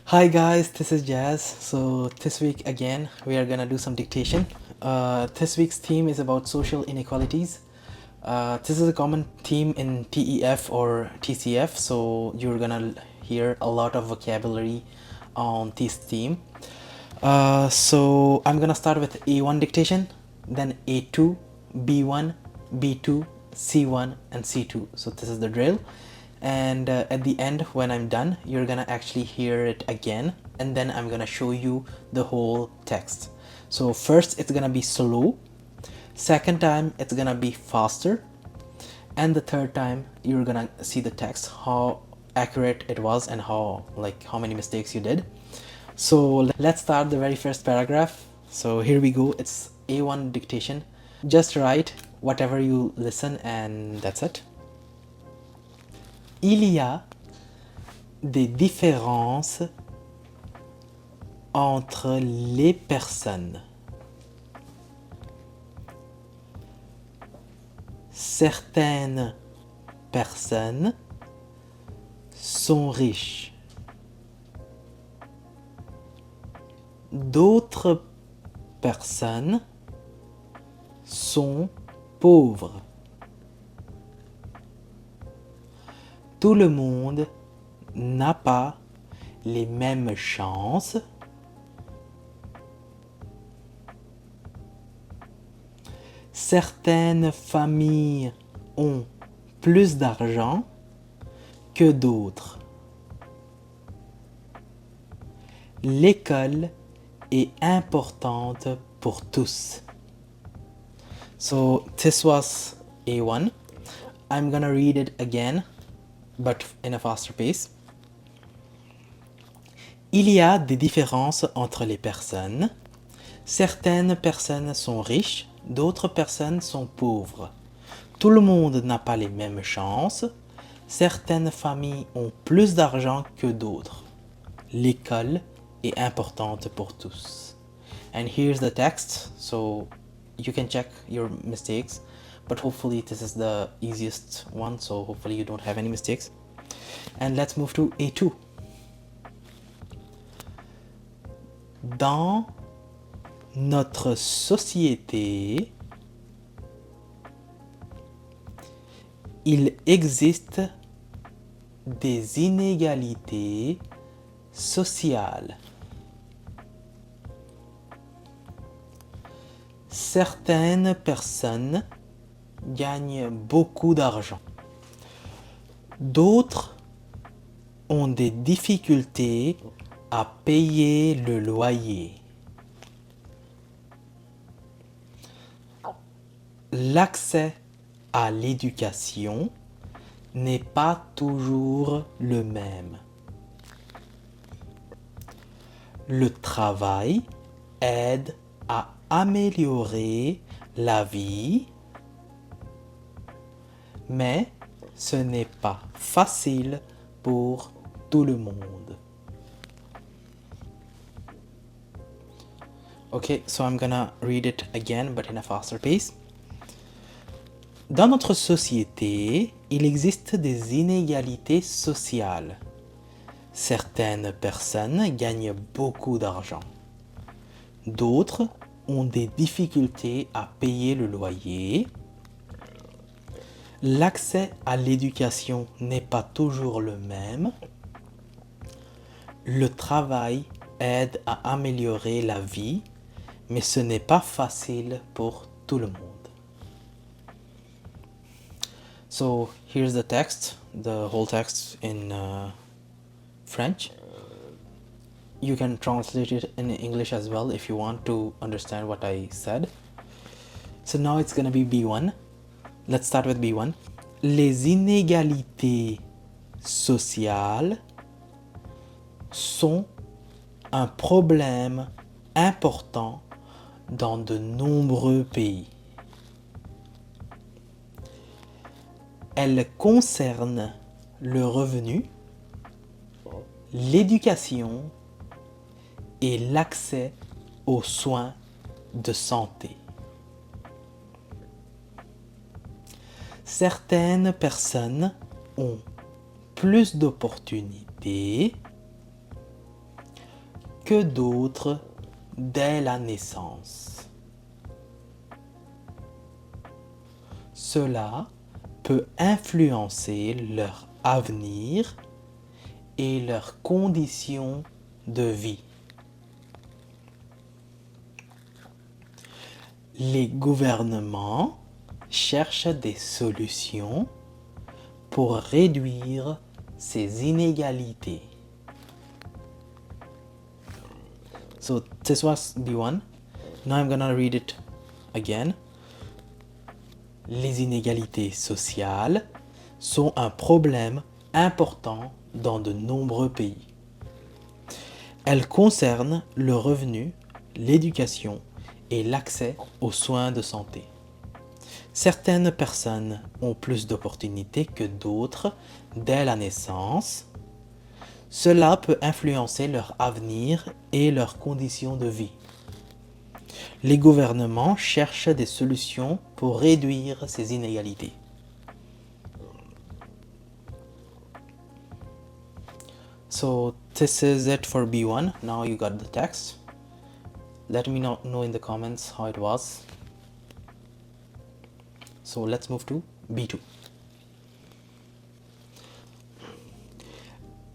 Hi guys, this is Jazz. So this week again we are gonna do some dictation. This week's theme is about social inequalities. This is a common theme in TEF or TCF, so you're gonna hear a lot of vocabulary on this theme. So I'm gonna start with A1 dictation, then A2, B1, B2, C1, and C2. So this is the drill. And at the end, when I'm done, you're gonna actually hear it again, and then I'm gonna show you the whole text. So first it's gonna be slow, second time it's gonna be faster, and the third time you're gonna see the text, how accurate it was and how many mistakes you did. So let's start the very first paragraph. So here we go. It's A1 dictation. Just write whatever you listen and that's it. Il y a des différences entre les personnes. Certaines personnes sont riches. D'autres personnes sont pauvres. Tout le monde n'a pas les mêmes chances. Certaines familles ont plus d'argent que d'autres. L'école est importante pour tous. So this was A1. I'm gonna read it again, but in a faster pace. Il y a des différences entre les personnes. Certaines personnes sont riches, d'autres personnes sont pauvres. Tout le monde n'a pas les mêmes chances. Certaines familles ont plus d'argent que d'autres. L'école est importante pour tous. And here's the text, so you can check your mistakes, but hopefully this is the easiest one, so hopefully you don't have any mistakes. And let's move to A2. Dans notre société, il existe des inégalités sociales. Certaines personnes gagnent beaucoup d'argent. D'autres ont des difficultés à payer le loyer. L'accès à l'éducation n'est pas toujours le même. Le travail aide à améliorer la vie, mais ce n'est pas facile pour tout le monde. Okay, so I'm gonna read it again, but in a faster pace. Dans notre société, il existe des inégalités sociales. Certaines personnes gagnent beaucoup d'argent. D'autres ont des difficultés à payer le loyer. L'accès à l'éducation n'est pas toujours le même. Le travail aide à améliorer la vie, mais ce n'est pas facile pour tout le monde. So here's the text, the whole text in French. You can translate it in English as well if you want to understand what I said. So now it's gonna be B1. Let's start with B1. Les inégalités sociales sont un problème important dans de nombreux pays. Elles concernent le revenu, l'éducation et l'accès aux soins de santé. Certaines personnes ont plus d'opportunités, que d'autres dès la naissance. Cela peut influencer leur avenir et leurs conditions de vie. Les gouvernements cherchent des solutions pour réduire ces inégalités. So this was B1. Now I'm gonna read it again. Les inégalités sociales sont un problème important dans de nombreux pays. Elles concernent le revenu, l'éducation et l'accès aux soins de santé. Certaines personnes ont plus d'opportunités que d'autres dès la naissance. Cela peut influencer leur avenir et leurs conditions de vie. Les gouvernements cherchent des solutions pour réduire ces inégalités. So this is it for B1. Now you got the text. Let me know in the comments how it was. So let's move to B2.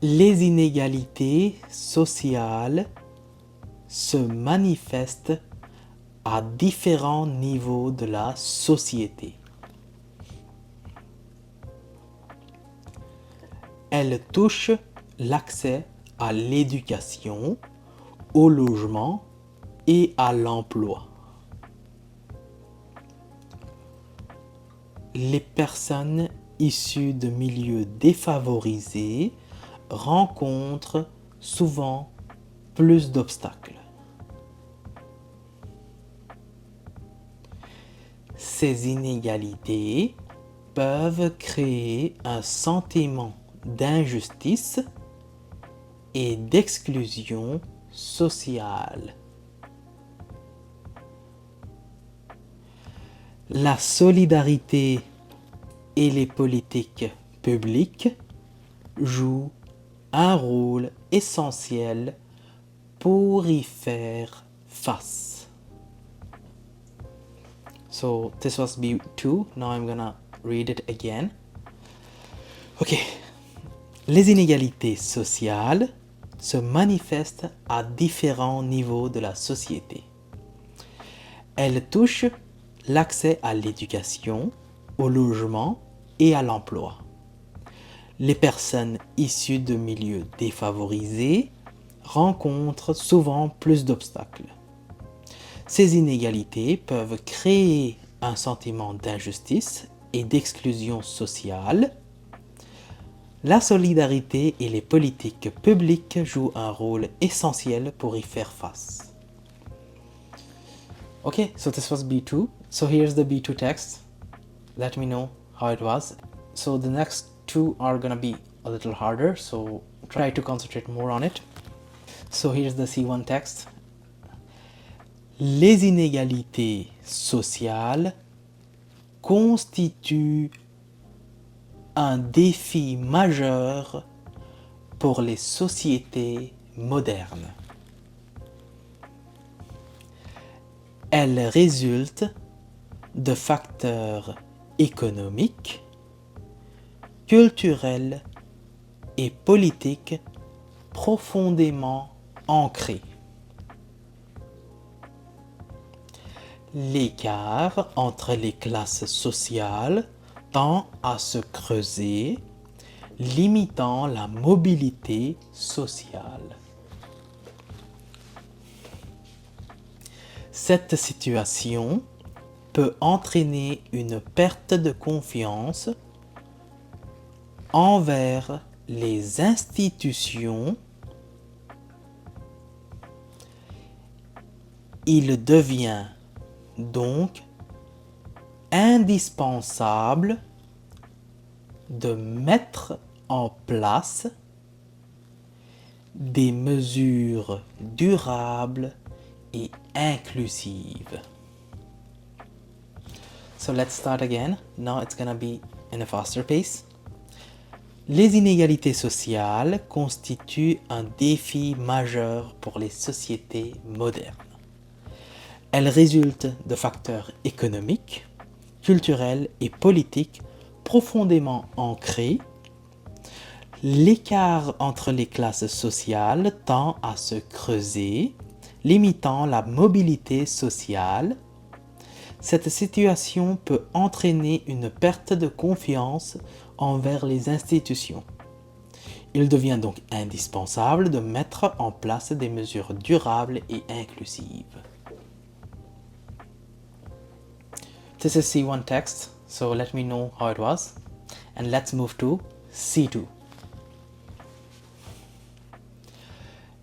Les inégalités sociales se manifestent à différents niveaux de la société. Elles touchent l'accès à l'éducation, au logement et à l'emploi. Les personnes issues de milieux défavorisés rencontrent souvent plus d'obstacles. Ces inégalités peuvent créer un sentiment d'injustice et d'exclusion sociale. La solidarité et les politiques publiques jouent un rôle essentiel pour y faire face. So this was B2. Now I'm gonna read it again. Ok. Les inégalités sociales se manifestent à différents niveaux de la société. Elles touchent l'accès à l'éducation, au logement et à l'emploi. Les personnes issues de milieux défavorisés rencontrent souvent plus d'obstacles. Ces inégalités peuvent créer un sentiment d'injustice et d'exclusion sociale. La solidarité et les politiques publiques jouent un rôle essentiel pour y faire face. Okay, so this was B2. So here's the B2 text. Let me know how it was. So the next two are gonna be a little harder, so try to concentrate more on it. So here's the C1 text. Les inégalités sociales constituent un défi majeur pour les sociétés modernes. Elles résultent de facteurs économiques, culturels et politiques profondément ancrés. L'écart entre les classes sociales tend à se creuser, limitant la mobilité sociale. Cette situation peut entraîner une perte de confiance envers les institutions. Il devient donc indispensable de mettre en place des mesures durables et inclusives. So let's start again. Now it's gonna be in a faster pace. Les inégalités sociales constituent un défi majeur pour les sociétés modernes. Elles résultent de facteurs économiques, culturels et politiques profondément ancrés. L'écart entre les classes sociales tend à se creuser, limitant la mobilité sociale. Cette situation peut entraîner une perte de confiance envers les institutions. Il devient donc indispensable de mettre en place des mesures durables et inclusives. This is C1 text, so let me know how it was. And let's move to C2.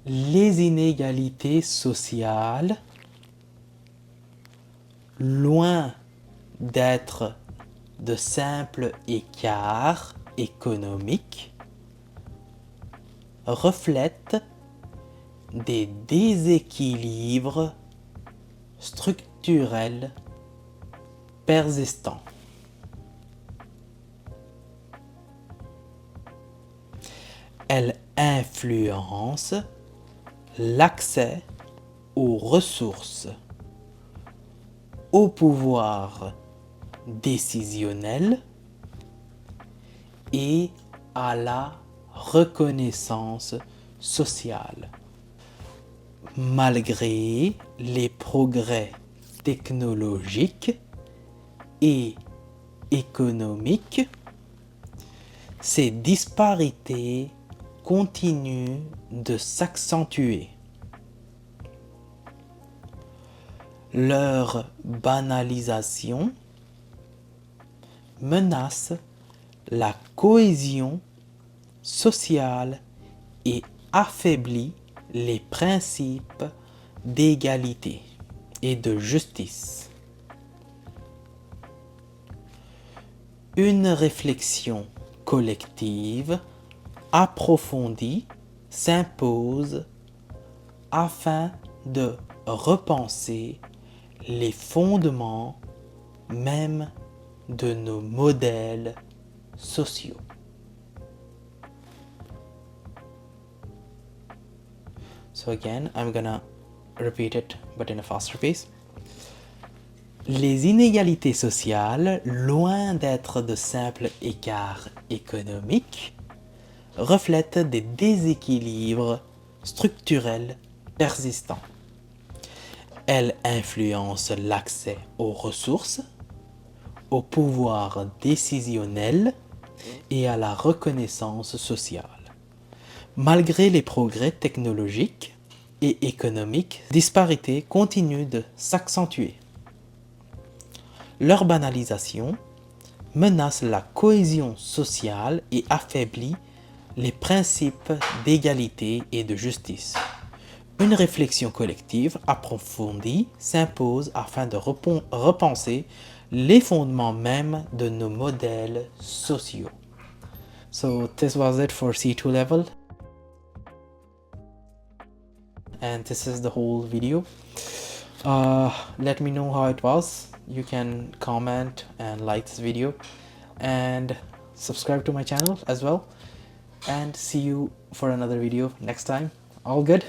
Les inégalités sociales, loin d'être de simples écarts économiques, reflètent des déséquilibres structurels persistants. Elles influencent l'accès aux ressources, au pouvoir décisionnel et à la reconnaissance sociale. Malgré les progrès technologiques et économiques, ces disparités continuent de s'accentuer. Leur banalisation menace la cohésion sociale et affaiblit les principes d'égalité et de justice. Une réflexion collective approfondie s'impose afin de repenser les fondements même de nos modèles sociaux. So again, I'm gonna repeat it, but in a faster pace. Les inégalités sociales, loin d'être de simples écarts économiques, reflètent des déséquilibres structurels persistants. Elles influencent l'accès aux ressources, au pouvoir décisionnel et à la reconnaissance sociale. Malgré les progrès technologiques et économiques, les disparités continuent de s'accentuer. Leur banalisation menace la cohésion sociale et affaiblit les principes d'égalité et de justice. Une réflexion collective approfondie s'impose afin de repenser les fondements même de nos modèles sociaux. So this was it for C2 level. And this is the whole video. Let me know how it was. You can comment and like this video and subscribe to my channel as well. And see you for another video next time. All good?